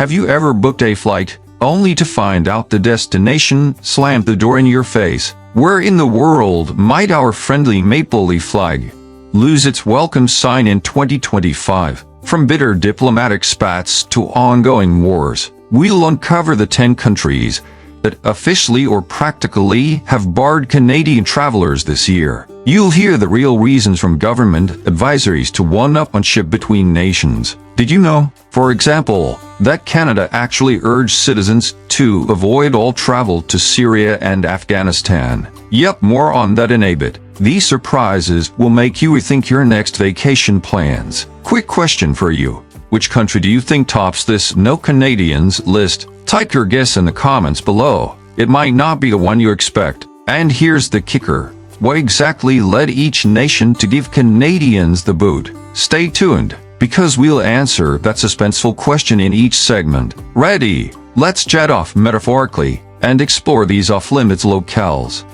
Have you ever booked a flight, only to find out the destination slammed the door in your face? Where in the world might our friendly maple leaf flag lose its welcome sign in 2025? From bitter diplomatic spats to ongoing wars, we'll uncover the 10 countries that officially or practically have barred Canadian travelers this year. You'll hear the real reasons from government advisories to one-upmanship between nations. Did you know, for example, that Canada actually urged citizens to avoid all travel to Syria and Afghanistan? Yep, more on that in a bit. These surprises will make you rethink your next vacation plans. Quick question for you. Which country do you think tops this No Canadians list? Type your guess in the comments below. It might not be the one you expect. And here's the kicker. What exactly led each nation to give Canadians the boot? Stay tuned, because we'll answer that suspenseful question in each segment. Ready? Let's jet off metaphorically and explore these off-limits locales.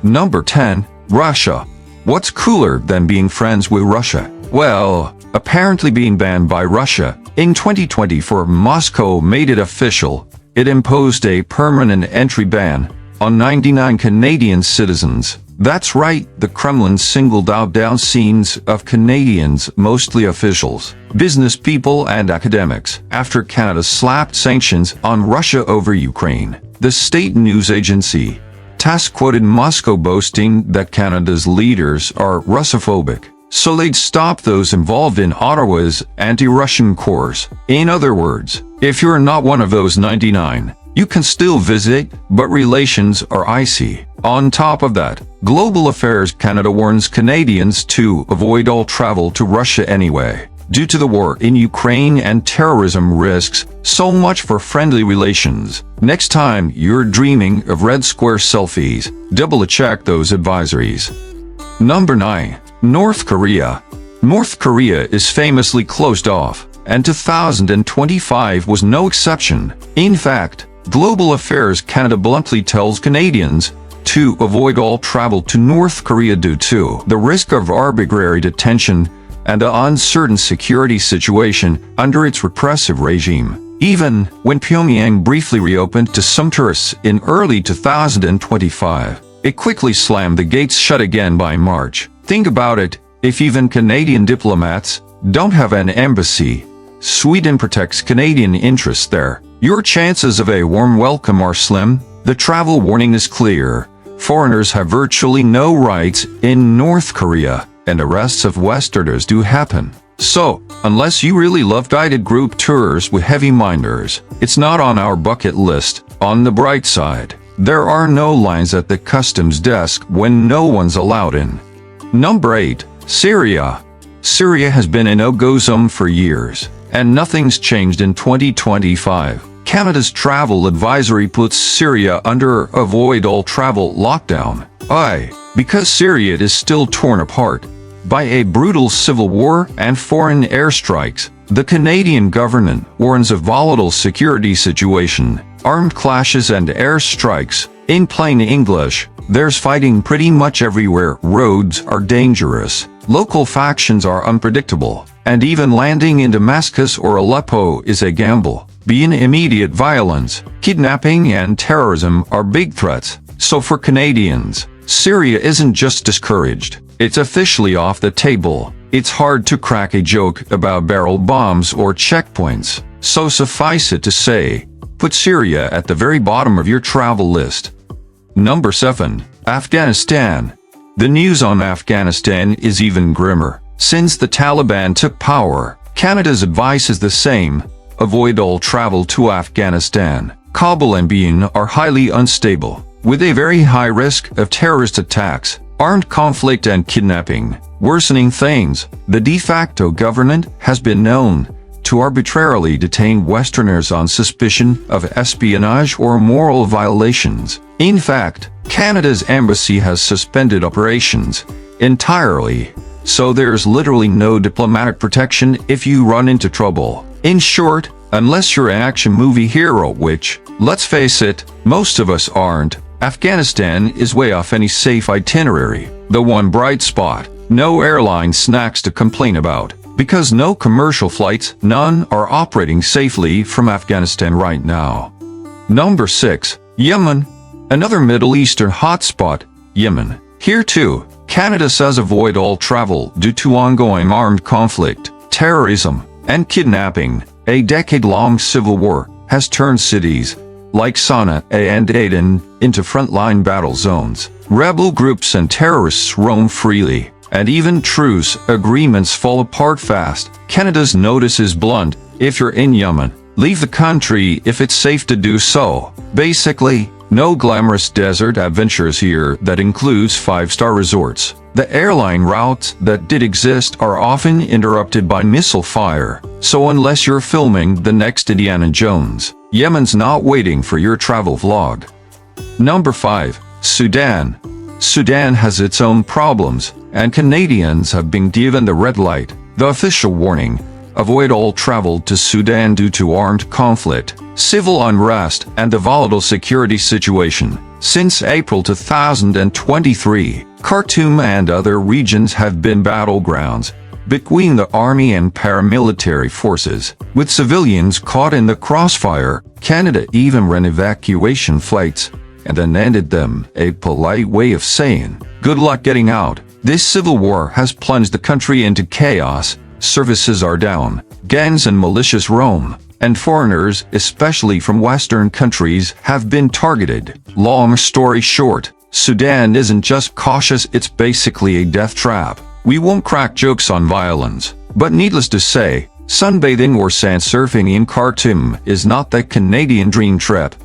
Number 10. Russia. What's cooler than being friends with Russia? Well, apparently being banned by Russia. In 2024, Moscow made it official. It imposed a permanent entry ban on 99 Canadian citizens. That's right, the Kremlin singled out down scenes of Canadians, mostly officials, business people and academics, after Canada slapped sanctions on Russia over Ukraine. The state news agency TASS quoted Moscow boasting that Canada's leaders are Russophobic, so they'd stop those involved in Ottawa's anti-Russian course. In other words, if you're not one of those 99, you can still visit, but relations are icy. On top of that, Global Affairs Canada warns Canadians to avoid all travel to Russia anyway. Due to the war in Ukraine and terrorism risks, so much for friendly relations. Next time you're dreaming of red square selfies, double-check those advisories. Number 9. North Korea. North Korea is famously closed off, and 2025 was no exception. In fact, Global Affairs Canada bluntly tells Canadians to avoid all travel to North Korea due to the risk of arbitrary detention and the uncertain security situation under its repressive regime. Even when Pyongyang briefly reopened to some tourists in early 2025, it quickly slammed the gates shut again by March. Think about it, if even Canadian diplomats don't have an embassy, Sweden protects Canadian interests there. Your chances of a warm welcome are slim. The travel warning is clear. Foreigners have virtually no rights in North Korea, and arrests of Westerners do happen. So, unless you really love guided group tours with heavy minders, it's not on our bucket list. On the bright side, there are no lines at the customs desk when no one's allowed in. Number 8. Syria. Syria has been a no-go zone for years, and nothing's changed in 2025. Canada's travel advisory puts Syria under avoid all travel lockdown. Because Syria is still torn apart by a brutal civil war and foreign airstrikes, the Canadian government warns of volatile security situation, armed clashes and airstrikes. In plain English, there's fighting pretty much everywhere. Roads are dangerous, local factions are unpredictable, and even landing in Damascus or Aleppo is a gamble. Beyond immediate violence, kidnapping and terrorism are big threats. So for Canadians, Syria isn't just discouraged, it's officially off the table. It's hard to crack a joke about barrel bombs or checkpoints. So suffice it to say, put Syria at the very bottom of your travel list. Number 7. Afghanistan. The news on Afghanistan is even grimmer. Since the Taliban took power, Canada's advice is the same. Avoid all travel to Afghanistan. Kabul and Bayan are highly unstable, with a very high risk of terrorist attacks, armed conflict and kidnapping. Worsening things, the de facto government has been known to arbitrarily detain Westerners on suspicion of espionage or moral violations. In fact, Canada's embassy has suspended operations entirely, so there's literally no diplomatic protection if you run into trouble. In short, unless you're an action movie hero, which, let's face it, most of us aren't, Afghanistan is way off any safe itinerary. The one bright spot, no airline snacks to complain about. Because no commercial flights, none, are operating safely from Afghanistan right now. Number 6. Yemen. Another Middle Eastern hotspot, Yemen. Here too, Canada says avoid all travel due to ongoing armed conflict, terrorism, and kidnapping. A decade-long civil war has turned cities like Sana'a and Aden into frontline battle zones. Rebel groups and terrorists roam freely, and even truce agreements fall apart fast. Canada's notice is blunt: if you're in Yemen, leave the country if it's safe to do so. Basically, no glamorous desert adventures here that includes 5-star resorts. The airline routes that did exist are often interrupted by missile fire, so unless you're filming the next Indiana Jones, Yemen's not waiting for your travel vlog. Number 5. Sudan. Sudan has its own problems, and Canadians have been given the red light, the official warning: avoid all travel to Sudan due to armed conflict, civil unrest, and a volatile security situation. Since April 2023, Khartoum and other regions have been battlegrounds between the army and paramilitary forces, with civilians caught in the crossfire. Canada even ran evacuation flights and then ended them, a polite way of saying, good luck getting out. This civil war has plunged the country into chaos. Services are down, gangs and militias roam, and foreigners, especially from Western countries, have been targeted. Long story short, Sudan isn't just cautious, it's basically a death trap. We won't crack jokes on violence, but needless to say, sunbathing or sand surfing in Khartoum is not the Canadian dream trip.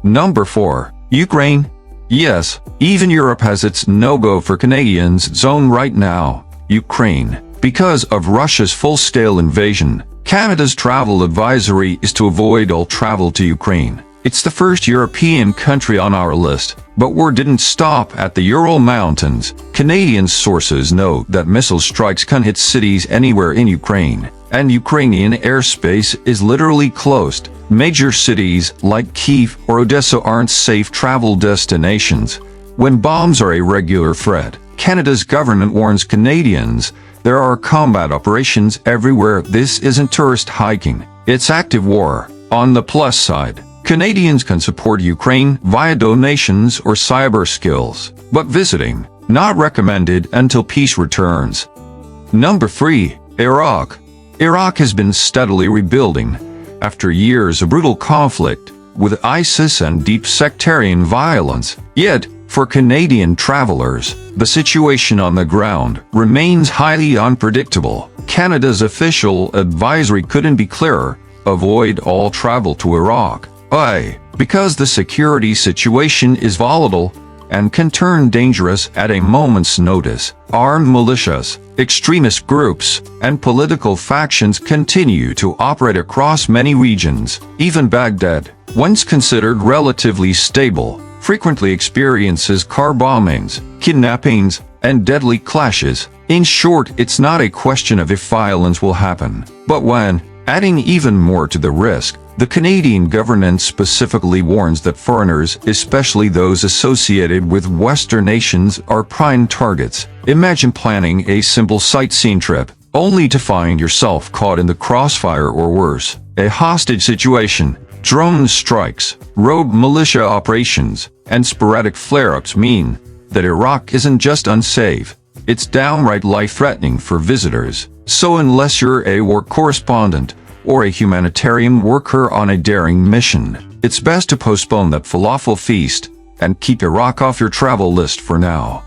Number 4. Ukraine. Yes, even Europe has its no-go for Canadians zone right now. Ukraine. Because of Russia's full-scale invasion, Canada's travel advisory is to avoid all travel to Ukraine. It's the first European country on our list, but war didn't stop at the Ural Mountains. Canadian sources note that missile strikes can hit cities anywhere in Ukraine, and Ukrainian airspace is literally closed. Major cities like Kyiv or Odessa aren't safe travel destinations when bombs are a regular threat. Canada's government warns Canadians there are combat operations everywhere. This isn't tourist hiking, it's active war. On the plus side, Canadians can support Ukraine via donations or cyber skills, but visiting, not recommended until peace returns. Number 3. Iraq. Iraq has been steadily rebuilding after years of brutal conflict with ISIS and deep sectarian violence. Yet, for Canadian travelers, the situation on the ground remains highly unpredictable. Canada's official advisory couldn't be clearer: avoid all travel to Iraq. Why? Because the security situation is volatile and can turn dangerous at a moment's notice. Armed militias, extremist groups, and political factions continue to operate across many regions. Even Baghdad, once considered relatively stable, frequently experiences car bombings, kidnappings, and deadly clashes. In short, it's not a question of if violence will happen, but when. Adding even more to the risk, the Canadian government specifically warns that foreigners, especially those associated with Western nations, are prime targets. Imagine planning a simple sightseeing trip, only to find yourself caught in the crossfire or worse, a hostage situation. Drone strikes, rogue militia operations, and sporadic flare-ups mean that Iraq isn't just unsafe, it's downright life-threatening for visitors. So unless you're a war correspondent or a humanitarian worker on a daring mission, it's best to postpone that falafel feast and keep Iraq off your travel list for now.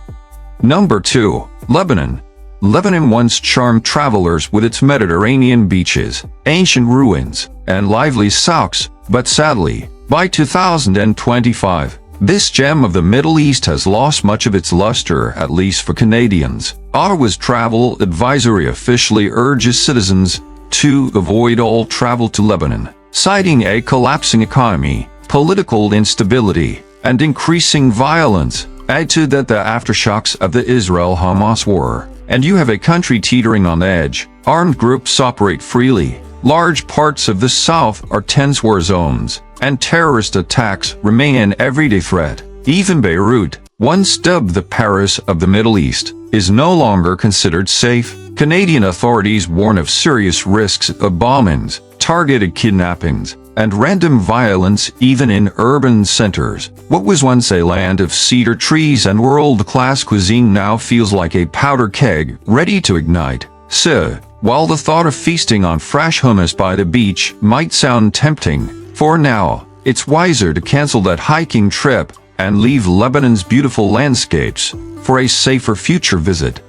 Number 2. Lebanon. Lebanon once charmed travelers with its Mediterranean beaches, ancient ruins, and lively souks, but sadly, by 2025, this gem of the Middle East has lost much of its luster, at least for Canadians. Ottawa's travel advisory officially urges citizens to avoid all travel to Lebanon, citing a collapsing economy, political instability, and increasing violence. Add to that the aftershocks of the Israel-Hamas war, and you have a country teetering on the edge. Armed groups operate freely. Large parts of the south are tense war zones, and terrorist attacks remain an everyday threat. Even Beirut, once dubbed the Paris of the Middle East, is no longer considered safe. Canadian authorities warn of serious risks of bombings, targeted kidnappings, and random violence even in urban centers. What was once a land of cedar trees and world-class cuisine now feels like a powder keg ready to ignite. So, while the thought of feasting on fresh hummus by the beach might sound tempting, for now, it's wiser to cancel that hiking trip and leave Lebanon's beautiful landscapes for a safer future visit.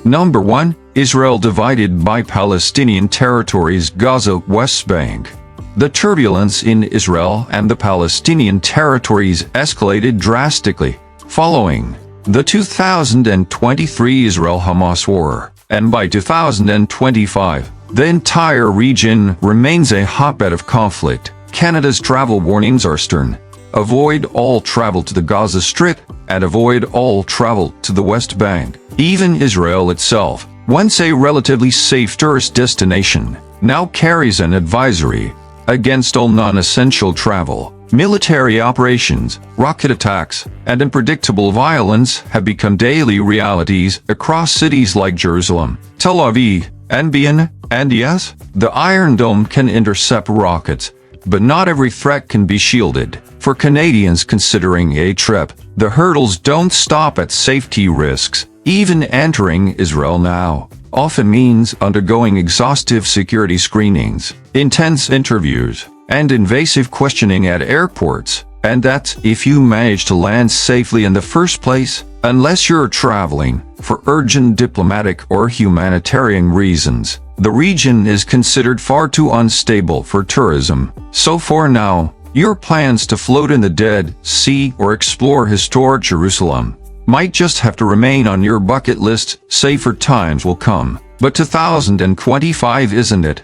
Number 1. Israel divided by Palestinian territories. Gaza, West Bank. The turbulence in Israel and the Palestinian territories escalated drastically following the 2023 Israel-Hamas war, and by 2025, the entire region remains a hotbed of conflict. Canada's travel warnings are stern. Avoid all travel to the Gaza Strip and avoid all travel to the West Bank. Even Israel itself, once a relatively safe tourist destination, now carries an advisory against all non-essential travel. Military operations, rocket attacks, and unpredictable violence have become daily realities across cities like Jerusalem, Tel Aviv, and Vienna. And yes, the Iron Dome can intercept rockets, but not every threat can be shielded. For Canadians considering a trip, the hurdles don't stop at safety risks. Even entering Israel now often means undergoing exhaustive security screenings, intense interviews, and invasive questioning at airports. And that's if you manage to land safely in the first place, unless you're traveling for urgent diplomatic or humanitarian reasons. The region is considered far too unstable for tourism. So for now, your plans to float in the Dead Sea or explore historic Jerusalem might just have to remain on your bucket list. Safer times will come. But 2025 isn't it?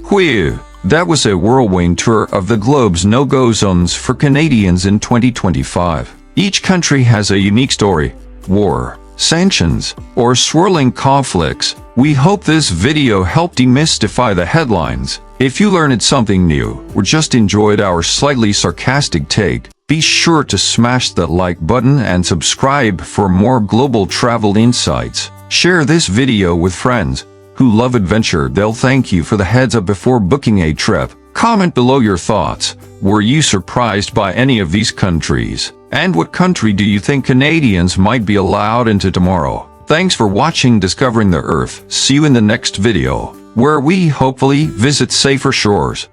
Whew, that was a whirlwind tour of the globe's no-go zones for Canadians in 2025. Each country has a unique story, war, sanctions, or swirling conflicts. We hope this video helped demystify the headlines. If you learned something new or just enjoyed our slightly sarcastic take, be sure to smash that like button and subscribe for more global travel insights. Share this video with friends who love adventure. They'll thank you for the heads up before booking a trip. Comment below your thoughts. Were you surprised by any of these countries? And what country do you think Canadians might be allowed into tomorrow? Thanks for watching Discovering the Earth. See you in the next video, where we hopefully visit safer shores.